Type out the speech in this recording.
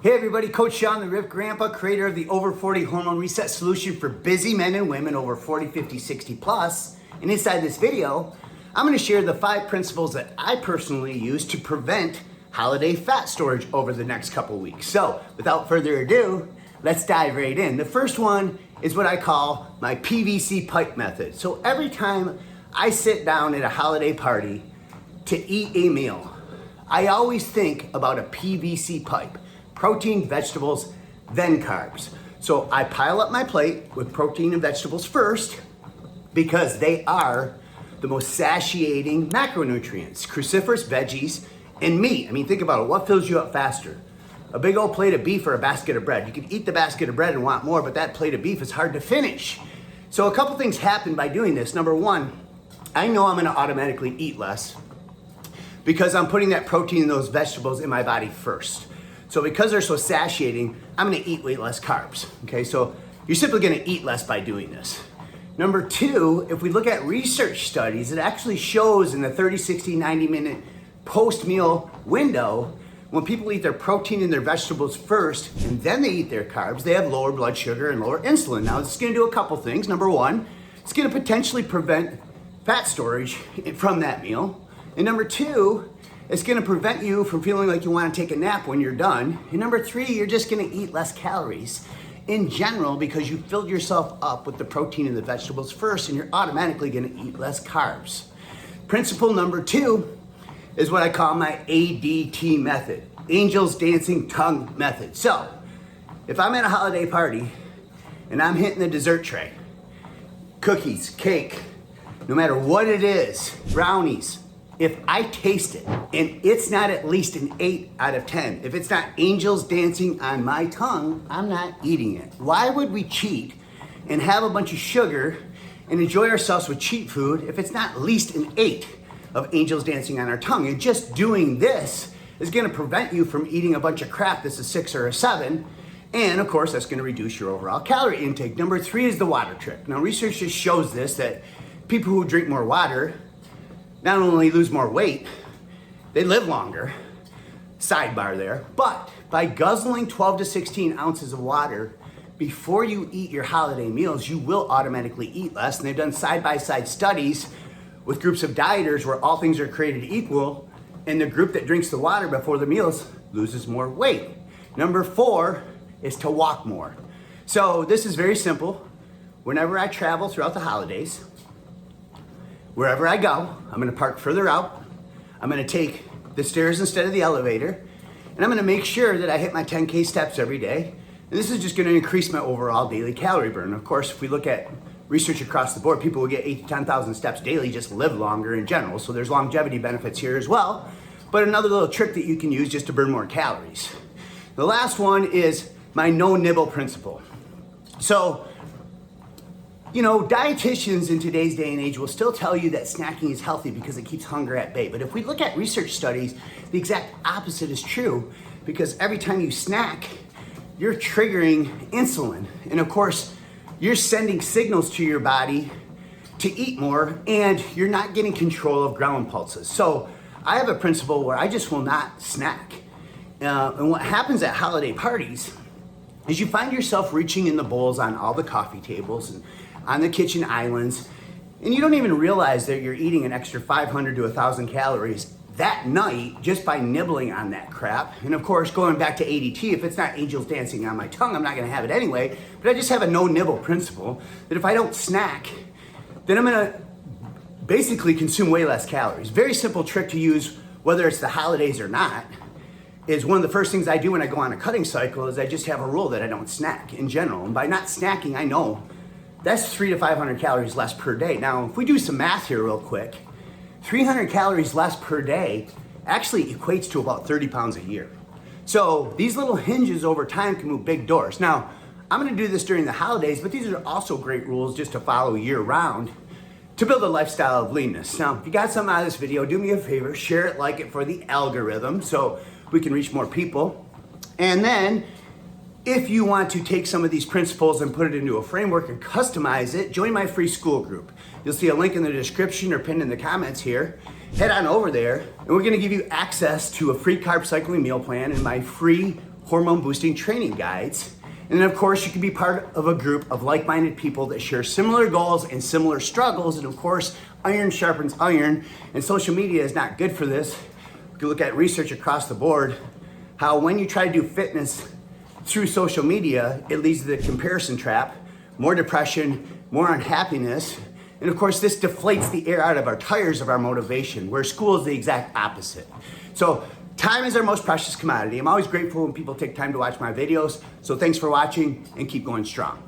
Hey everybody, Coach Sean, the Rip Grandpa, creator of the Over 40 Hormone Reset Solution for busy men and women over 40, 50, 60 plus. And inside this video, I'm gonna share the 5 principles that I personally use to prevent holiday fat storage over the next couple weeks. So without further ado, let's dive right in. The first one is what I call my PVC pipe method. So every time I sit down at a holiday party to eat a meal, I always think about a PVC pipe. Protein, vegetables, then carbs. So I pile up my plate with protein and vegetables first because they are the most satiating macronutrients, cruciferous veggies, and meat. I mean, think about it. What fills you up faster? A big old plate of beef or a basket of bread? You can eat the basket of bread and want more, but that plate of beef is hard to finish. So a couple things happen by doing this. Number one, I know I'm gonna automatically eat less because I'm putting that protein and those vegetables in my body first. So because they're so satiating, I'm gonna eat way less carbs, okay? So you're simply gonna eat less by doing this. Number two, if we look at research studies, it actually shows in the 30, 60, 90 minute post-meal window, when people eat their protein and their vegetables first, and then they eat their carbs, they have lower blood sugar and lower insulin. Now, this is gonna do a couple things. Number one, it's gonna potentially prevent fat storage from that meal. And number two, it's gonna prevent you from feeling like you wanna take a nap when you're done. And number three, you're just gonna eat less calories in general because you filled yourself up with the protein and the vegetables first, and you're automatically gonna eat less carbs. Principle number two is what I call my ADT method, Angel's Dancing Tongue Method. So, if I'm at a holiday party and I'm hitting the dessert tray, cookies, cake, no matter what it is, brownies, if I taste it and it's not at least an 8 out of 10, if it's not angels dancing on my tongue, I'm not eating it. Why would we cheat and have a bunch of sugar and enjoy ourselves with cheap food if it's not at least an 8 of angels dancing on our tongue? And just doing this is gonna prevent you from eating a bunch of crap that's a 6 or a 7. And of course, that's gonna reduce your overall calorie intake. Number 3 is the water trick. Now, research just shows this, that people who drink more water not only lose more weight, they live longer, sidebar there, but by guzzling 12 to 16 ounces of water before you eat your holiday meals, you will automatically eat less. And they've done side-by-side studies with groups of dieters where all things are created equal, and the group that drinks the water before the meals loses more weight. Number 4 is to walk more. So this is very simple. Whenever I travel throughout the holidays, wherever I go, I'm gonna park further out. I'm gonna take the stairs instead of the elevator, and I'm gonna make sure that I hit my 10K steps every day. And this is just gonna increase my overall daily calorie burn. Of course, if we look at research across the board, people who get 8 to 10,000 steps daily just live longer in general. So there's longevity benefits here as well. But another little trick that you can use just to burn more calories. The last one is my no nibble principle. So, you know, dietitians in today's day and age will still tell you that snacking is healthy because it keeps hunger at bay. But if we look at research studies, the exact opposite is true, because every time you snack, you're triggering insulin. And of course, you're sending signals to your body to eat more, and you're not getting control of ground pulses. So I have a principle where I just will not snack. And what happens at holiday parties is you find yourself reaching in the bowls on all the coffee tables and on the kitchen islands, and you don't even realize that you're eating an extra 500 to 1,000 calories that night just by nibbling on that crap. And of course, going back to ADT, if it's not angels dancing on my tongue, I'm not gonna have it anyway, but I just have a no nibble principle that if I don't snack, then I'm gonna basically consume way less calories. Very simple trick to use, whether it's the holidays or not, is one of the first things I do when I go on a cutting cycle is I just have a rule that I don't snack in general. And by not snacking, I know that's 300 to 500 calories less per day. Now, if we do some math here real quick, 300 calories less per day actually equates to about 30 pounds a year. So these little hinges over time can move big doors. Now, I'm gonna do this during the holidays, but these are also great rules just to follow year round to build a lifestyle of leanness. Now, if you got something out of this video, do me a favor, share it, like it for the algorithm so we can reach more people. And then, if you want to take some of these principles and put it into a framework and customize it, join my free SKOOL group. You'll see a link in the description or pinned in the comments here. Head on over there, and we're gonna give you access to a free carb cycling meal plan and my free hormone boosting training guides. And then of course you can be part of a group of like-minded people that share similar goals and similar struggles. And of course, iron sharpens iron, and social media is not good for this. You can look at research across the board, how when you try to do fitness through social media, it leads to the comparison trap, more depression, more unhappiness. And of course, this deflates the air out of our tires of our motivation, where school is the exact opposite. So time is our most precious commodity. I'm always grateful when people take time to watch my videos. So thanks for watching and keep going strong.